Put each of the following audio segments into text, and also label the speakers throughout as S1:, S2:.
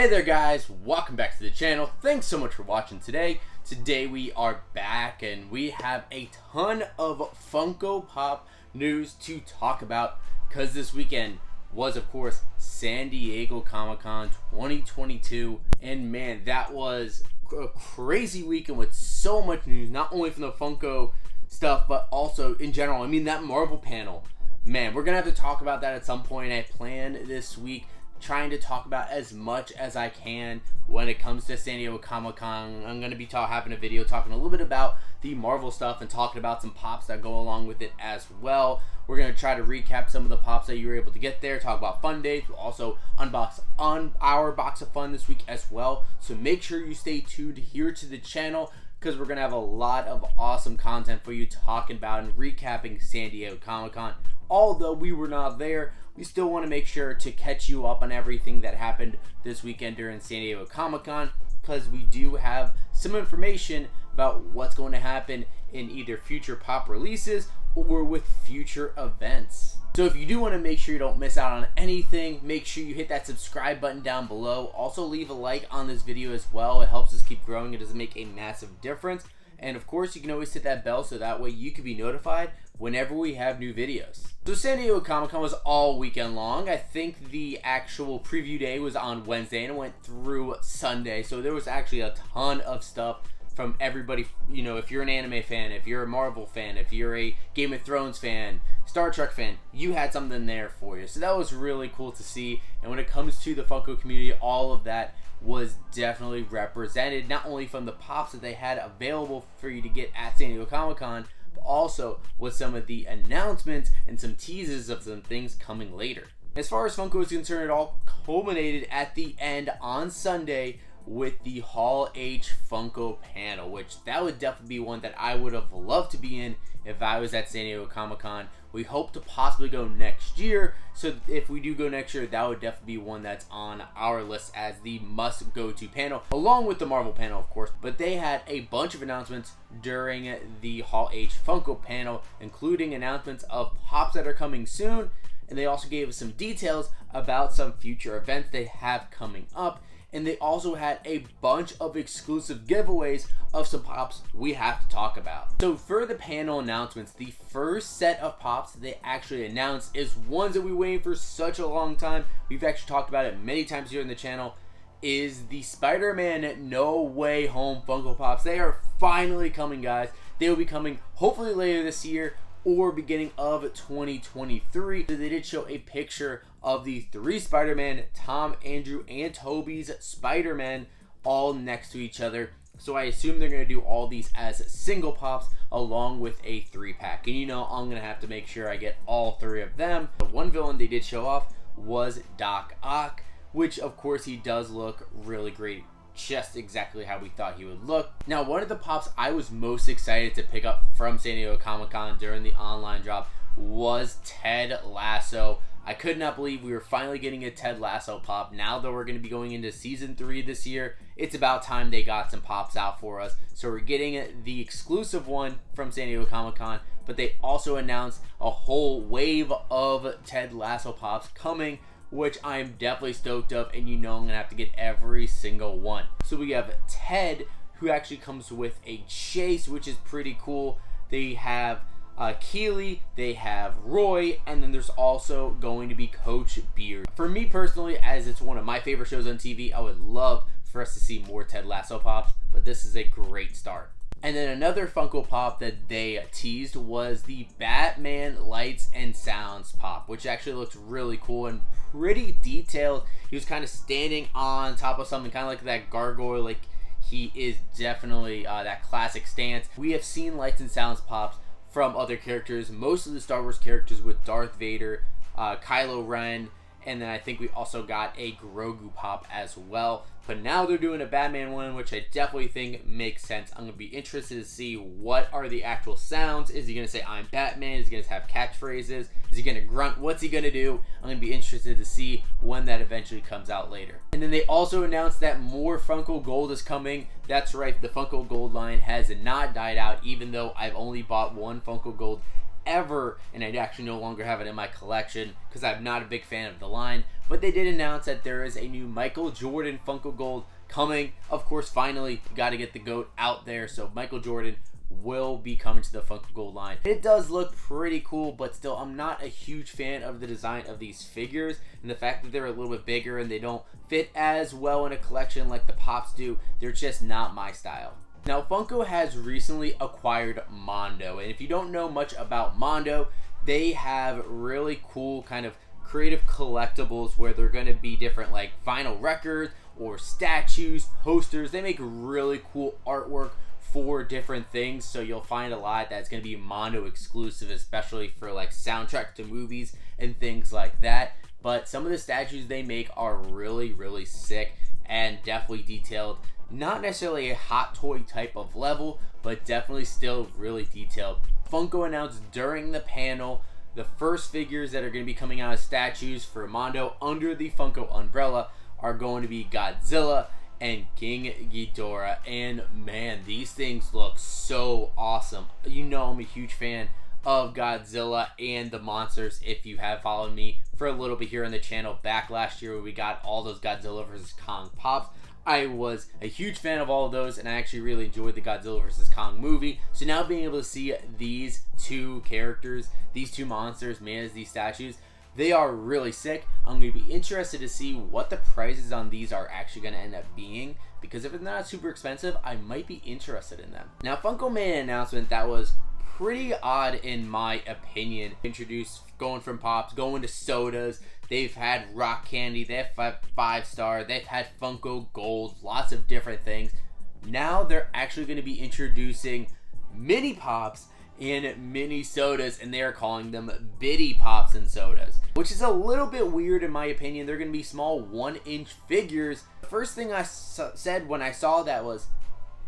S1: Hey there guys, welcome back to the channel. Thanks so much for watching today. Today we are back and we have a ton of Funko Pop news to talk about because this weekend was of course San Diego Comic-Con 2022, and man, that was a crazy weekend with so much news, not only from the Funko stuff but also in general. I mean, that Marvel panel, man, we're gonna have to talk about that at some point. I plan this week trying to talk about as much as I can when it comes to San Diego Comic-Con. I'm going to be having a video talking a little bit about the Marvel stuff and talking about some pops that go along with it as well. We're going to try to recap some of the pops that you were able to get there, talk about fun days. We'll also unbox on our box of fun this week as well. So make sure you stay tuned here to the channel because we're going to have a lot of awesome content for you talking about and recapping San Diego Comic-Con. Although we were not there, we still want to make sure to catch you up on everything that happened this weekend during San Diego Comic-Con, because we do have some information about what's going to happen in either future pop releases or with future events. So if you do want to make sure you don't miss out on anything, make sure you hit that subscribe button down below. Also leave a like on this video as well. It helps us keep growing. It doesn't make a massive difference. And of course, you can always hit that bell so that way you can be notified whenever we have new videos. So San Diego Comic-Con was all weekend long. I think the actual preview day was on Wednesday and it went through Sunday. So there was actually a ton of stuff from everybody. You know, if you're an anime fan, if you're a Marvel fan, if you're a Game of Thrones fan, Star Trek fan, you had something there for you. So that was really cool to see. And when it comes to the Funko community, all of that was definitely represented, not only from the pops that they had available for you to get at San Diego Comic-Con, but also with some of the announcements and some teases of some things coming later. As far as Funko is concerned, it all culminated at the end on Sunday with the Hall H Funko panel, which that would definitely be one that I would have loved to be in if I was at San Diego Comic-Con. We hope to possibly go next year, so if we do go next year, that would definitely be one that's on our list as the must go to panel, along with the Marvel panel of course. But they had a bunch of announcements during the Hall H Funko panel, including announcements of pops that are coming soon, and they also gave us some details about some future events they have coming up. And they also had a bunch of exclusive giveaways of some pops we have to talk about. So for the panel announcements, the first set of pops that they actually announced is ones that we waited for such a long time. We've actually talked about it many times here in the channel, is the Spider-Man No Way Home Funko Pops. They are finally coming, guys. They will be coming hopefully later this year or beginning of 2023. So they did show a picture of the three Spider-Man, Tom, Andrew, and Tobey's Spider-Man, all next to each other. So I assume they're going to do all these as single pops along with a 3-pack. And you know, I'm going to have to make sure I get all three of them. The one villain they did show off was Doc Ock, which of course he does look really great, just exactly how we thought he would look. Now, one of the pops I was most excited to pick up from San Diego Comic-Con during the online drop was Ted Lasso. I could not believe we were finally getting a Ted Lasso pop. Now that we're going to be going into season 3 this year, it's about time they got some pops out for us. So we're getting the exclusive one from San Diego Comic-Con, but they also announced a whole wave of Ted Lasso pops coming, which I'm definitely stoked of, and you know I'm gonna have to get every single one. So we have Ted, who actually comes with a chase, which is pretty cool. They have Keely, they have Roy, and then there's also going to be Coach Beard. For me personally, as it's one of my favorite shows on TV, I would love for us to see more Ted Lasso pops, but this is a great start. And then another Funko Pop that they teased was the Batman Lights and Sounds Pop, which actually looks really cool and pretty detailed. He was kind of standing on top of something, kind of like that gargoyle. Like, he is definitely that classic stance. We have seen Lights and Sounds Pops from other characters, most of the Star Wars characters with Darth Vader, Kylo Ren, and then I think we also got a Grogu pop as well. But now they're doing a Batman one, which I definitely think makes sense. I'm going to be interested to see what are the actual sounds. Is he going to say, "I'm Batman"? Is he going to have catchphrases? Is he going to grunt? What's he going to do? I'm going to be interested to see when that eventually comes out later. And then they also announced that more Funko Gold is coming. That's right, the Funko Gold line has not died out, even though I've only bought one Funko Gold forever, and I actually no longer have it in my collection because I'm not a big fan of the line. But they did announce that there is a new Michael Jordan Funko Gold coming. Of course, finally, you got to get the GOAT out there, so Michael Jordan will be coming to the Funko Gold line. It does look pretty cool, but still, I'm not a huge fan of the design of these figures, and the fact that they're a little bit bigger and they don't fit as well in a collection like the Pops do. They're just not my style. Now, Funko has recently acquired Mondo, and if you don't know much about Mondo, they have really cool kind of creative collectibles where they're going to be different like vinyl records or statues, posters. They make really cool artwork for different things, so you'll find a lot that's going to be Mondo exclusive, especially for like soundtrack to movies and things like that. But some of the statues they make are really sick and definitely detailed. Not necessarily a hot toy type of level, but definitely still really detailed. Funko announced during the panel the first figures that are going to be coming out as statues for Mondo under the Funko umbrella are going to be Godzilla and King Ghidorah, and man, these things look so awesome. You know I'm a huge fan of Godzilla and the monsters if you have followed me for a little bit here on the channel back last year where we got all those Godzilla vs. Kong Pops. I was a huge fan of all of those, and I actually really enjoyed the Godzilla vs. Kong movie. So now being able to see these two characters, these two monsters made as these statues, they are really sick. I'm going to be interested to see what the prices on these are actually going to end up being, because if it's not super expensive, I might be interested in them. Now, Funko made an announcement that was pretty odd in my opinion. Introduced going from Pops, going to sodas. They've had rock candy, they have 5-star, they've had Funko Gold, lots of different things. Now they're actually going to be introducing mini Pops and mini sodas, and they are calling them Bitty Pops and sodas, which is a little bit weird in my opinion. They're going to be small 1-inch figures. The first thing I said when I saw that was,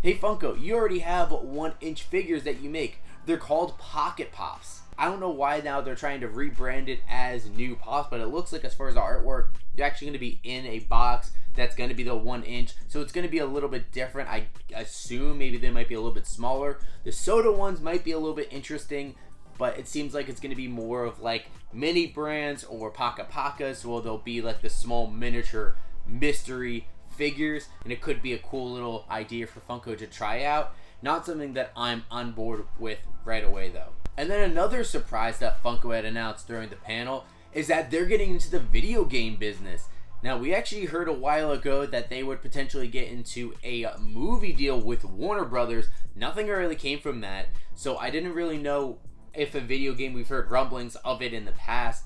S1: hey Funko, you already have 1-inch figures that you make. They're called Pocket Pops. I don't know why now they're trying to rebrand it as new Pops, but it looks like as far as the artwork, they're actually going to be in a box that's going to be the 1-inch, so it's going to be a little bit different. I assume maybe they might be a little bit smaller. The soda ones might be a little bit interesting, but it seems like it's going to be more of like mini brands or Paka Pakas, so they'll be like the small miniature mystery figures, and it could be a cool little idea for Funko to try out. Not something that I'm on board with right away though. And then another surprise that Funko had announced during the panel is that they're getting into the video game business. Now, we actually heard a while ago that they would potentially get into a movie deal with Warner Brothers. Nothing really came from that, so I didn't really know if a video game, we've heard rumblings of it in the past,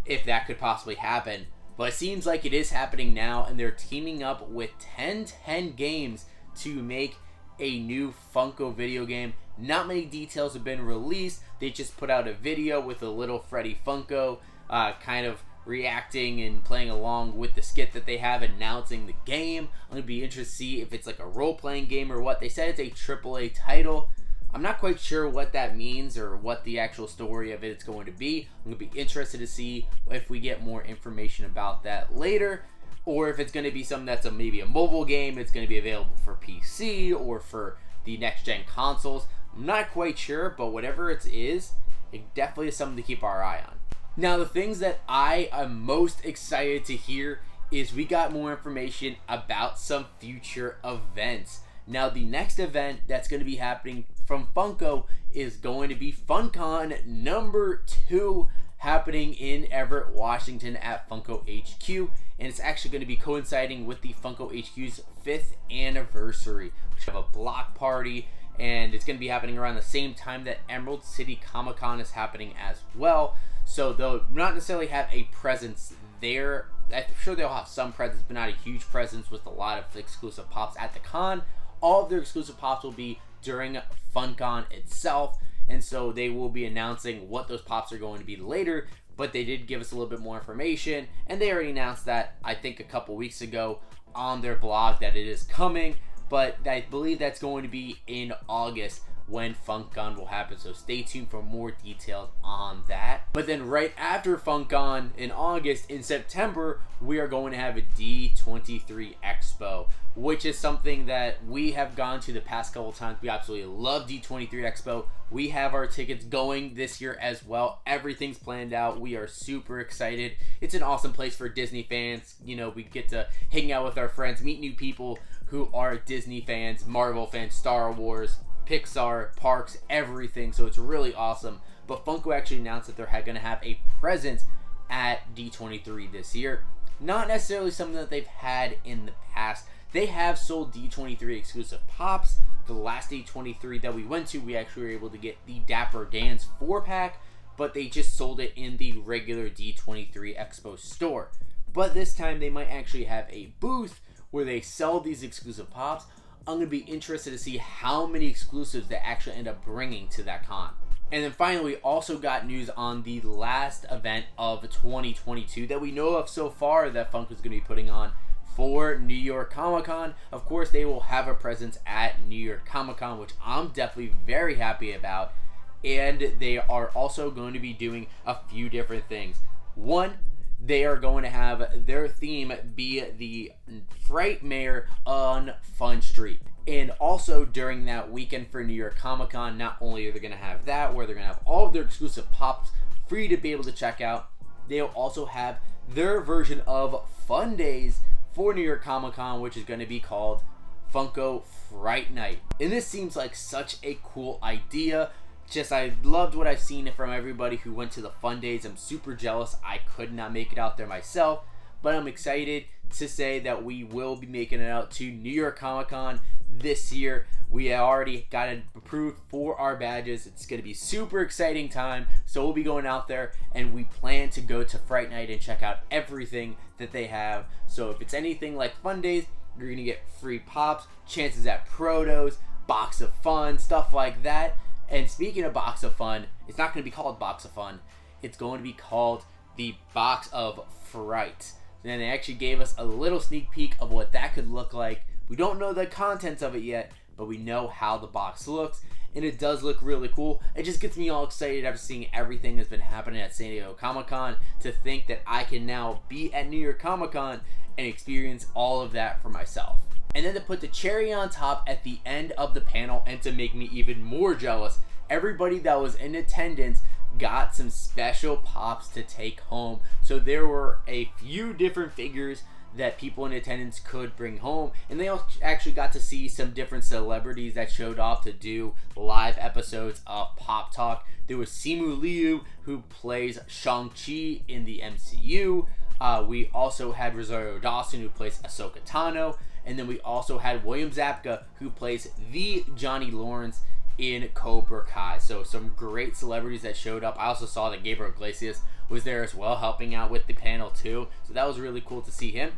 S1: if that could possibly happen. But it seems like it is happening now, and they're teaming up with 1010 Games to make a new Funko video game. Not many details have been released. They just put out a video with a little Freddy Funko kind of reacting and playing along with the skit that they have announcing the game. I'm going to be interested to see if it's like a role-playing game or what. They said it's a AAA title. I'm not quite sure what that means or what the actual story of it's going to be. I'm going to be interested to see if we get more information about that later, or if it's going to be something that's maybe a mobile game. It's going to be available for PC or for the next-gen consoles. I'm not quite sure, but whatever it is, it definitely is something to keep our eye on. Now, the things that I am most excited to hear is we got more information about some future events. Now, the next event that's going to be happening from Funko is going to be FunCon number 2, happening in Everett, Washington at Funko HQ, and it's actually going to be coinciding with the Funko HQ's 5th anniversary. We have a block party, and it's going to be happening around the same time that Emerald City Comic Con is happening as well. So they'll not necessarily have a presence there. I'm sure they'll have some presence, but not a huge presence with a lot of exclusive pops at the con. All of their exclusive pops will be during FunCon itself, and so they will be announcing what those pops are going to be later, but they did give us a little bit more information, and they already announced that, I think a couple weeks ago on their blog, that it is coming, but I believe that's going to be in August when FunkCon will happen, so stay tuned for more details on that. But then right after FunkCon in August, in September, we are going to have a D23 Expo, which is something that we have gone to the past couple times. We absolutely love D23 Expo. We have our tickets going this year as well. Everything's planned out. We are super excited. It's an awesome place for Disney fans. You know, we get to hang out with our friends, meet new people who are Disney fans, Marvel fans, Star Wars, Pixar, parks, everything. So it's really awesome. But Funko actually announced that they're going to have a presence at D23 this year. Not necessarily something that they've had in the past. They have sold D23 exclusive pops. The last D23 that we went to, we actually were able to get the Dapper Dan's 4-pack, but they just sold it in the regular D23 Expo store. But this time they might actually have a booth where they sell these exclusive pops. I'm going to be interested to see how many exclusives they actually end up bringing to that con. And then finally, we also got news on the last event of 2022 that we know of so far that Funko is going to be putting on for New York Comic Con. Of course, they will have a presence at New York Comic Con, which I'm definitely very happy about. And they are also going to be doing a few different things. One, they are going to have their theme be the Frightmare on Fun Street. And also during that weekend for New York Comic Con, not only are they going to have that, where they're going to have all of their exclusive pops free to be able to check out, they'll also have their version of Fun Days for New York Comic Con, which is going to be called Funko Fright Night. And this seems like such a cool idea. Just, I loved what I've seen from everybody who went to the Fun Days. I'm super jealous. I could not make it out there myself, but I'm excited to say that we will be making it out to New York Comic Con this year. We already got it approved for our badges. It's going to be super exciting time. So we'll be going out there, and we plan to go to Fright Night and check out everything that they have. So if it's anything like Fun Days, you're going to get free pops, chances at protos, box of fun, stuff like that. And speaking of Box of Fun, it's not going to be called Box of Fun. It's going to be called the Box of Fright. And they actually gave us a little sneak peek of what that could look like. We don't know the contents of it yet, but we know how the box looks. And it does look really cool. It just gets me all excited after seeing everything that's been happening at San Diego Comic-Con to think that I can now be at New York Comic-Con and experience all of that for myself. And then to put the cherry on top at the end of the panel, and to make me even more jealous, everybody that was in attendance got some special pops to take home. So there were a few different figures that people in attendance could bring home, and they actually got to see some different celebrities that showed up to do live episodes of Pop Talk. There was Simu Liu, who plays Shang-Chi in the MCU. We also had Rosario Dawson, who plays Ahsoka Tano. And then we also had William Zabka, who plays the Johnny Lawrence in Cobra Kai. So some great celebrities that showed up. I also saw that Gabriel Iglesias was there as well, helping out with the panel too. So that was really cool to see him.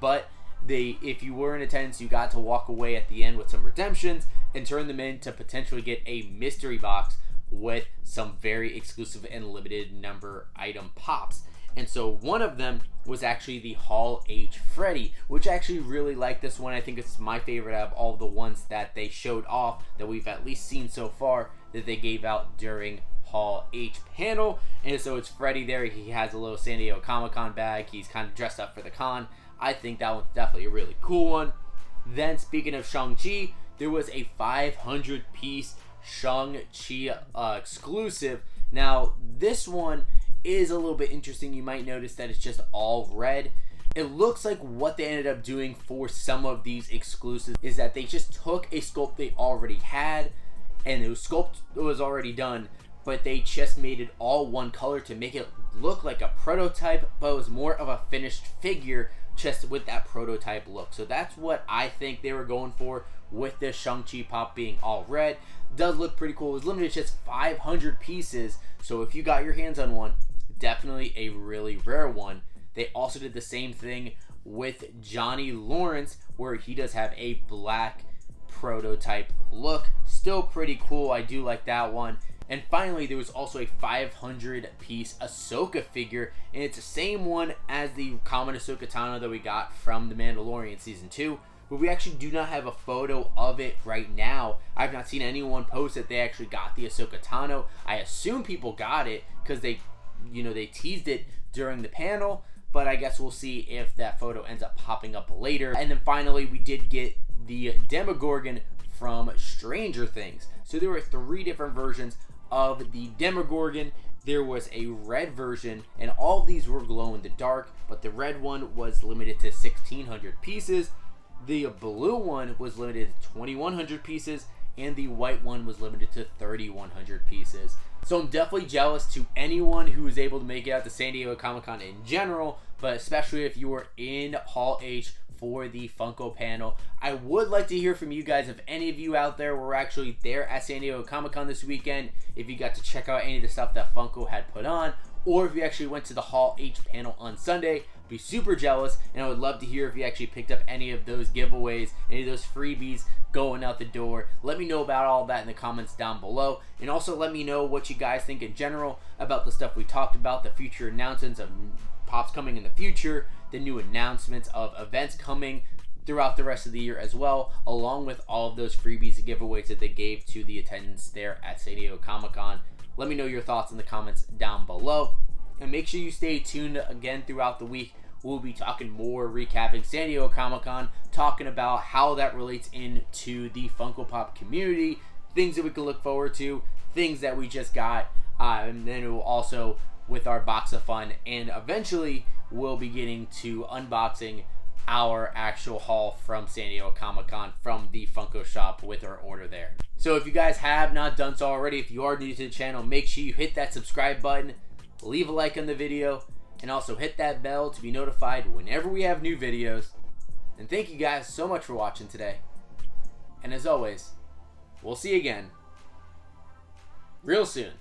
S1: But if you were in attendance, you got to walk away at the end with some redemptions and turn them in to potentially get a mystery box with some very exclusive and limited number item pops. And so one of them was actually the Hall H Freddy, which I actually really like this one. I think it's my favorite out of all the ones that they showed off that we've at least seen so far that they gave out during Hall H panel. And so it's Freddy there. He has a little San Diego Comic-Con bag. He's kind of dressed up for the con. I think that one's definitely a really cool one. Then speaking of Shang-Chi, there was a 500-piece Shang-Chi exclusive. Now this one is a little bit interesting. You might notice that it's just all red. It looks like what they ended up doing for some of these exclusives is that they just took a sculpt they already had, and the sculpt was already done, but they just made it all one color to make it look like a prototype, but it was more of a finished figure just with that prototype look. So that's what I think they were going for with this Shang-Chi pop being all red. Does look pretty cool. It was limited to just 500 pieces, so if you got your hands on one, definitely a really rare one. They also did the same thing with Johnny Lawrence, where he does have a black prototype look. Still pretty cool. I do like that one. And finally, there was also a 500-piece Ahsoka figure, and it's the same one as the common Ahsoka Tano that we got from The Mandalorian Season 2, but we actually do not have a photo of it right now. I've not seen anyone post that they actually got the Ahsoka Tano. I assume people got it because they teased it during the panel, but I guess we'll see if that photo ends up popping up later. And then finally, we did get the Demogorgon from Stranger Things. So there were 3 different versions of the Demogorgon. There was a red version, and all of these were glow in the dark, but the red one was limited to 1,600 pieces. The blue one was limited to 2,100 pieces, and the white one was limited to 3,100 pieces. So I'm definitely jealous to anyone who was able to make it out to San Diego Comic-Con in general, but especially if you were in Hall H for the Funko panel. I would like to hear from you guys. If any of you out there were actually there at San Diego Comic-Con this weekend, if you got to check out any of the stuff that Funko had put on, or if you actually went to the Hall H panel on Sunday, I'd be super jealous, and I would love to hear if you actually picked up any of those giveaways, any of those freebies going out the door. Let me know about all that in the comments down below, and also let me know what you guys think in general about the stuff we talked about, the future announcements of Pops coming in the future, the new announcements of events coming throughout the rest of the year as well, along with all of those freebies and giveaways that they gave to the attendants there at San Diego Comic-Con. Let me know your thoughts in the comments down below, and make sure you stay tuned again throughout the week. We'll be talking more, recapping San Diego Comic-Con, talking about how that relates into the Funko Pop community, things that we can look forward to, things that we just got, and then it will also with our box of fun, and eventually we'll be getting to unboxing our actual haul from San Diego Comic-Con from the Funko shop with our order there. So if you guys have not done so already, if you are new to the channel, make sure you hit that subscribe button, leave a like on the video, and also hit that bell to be notified whenever we have new videos. And thank you guys so much for watching today. And as always, we'll see you again real soon.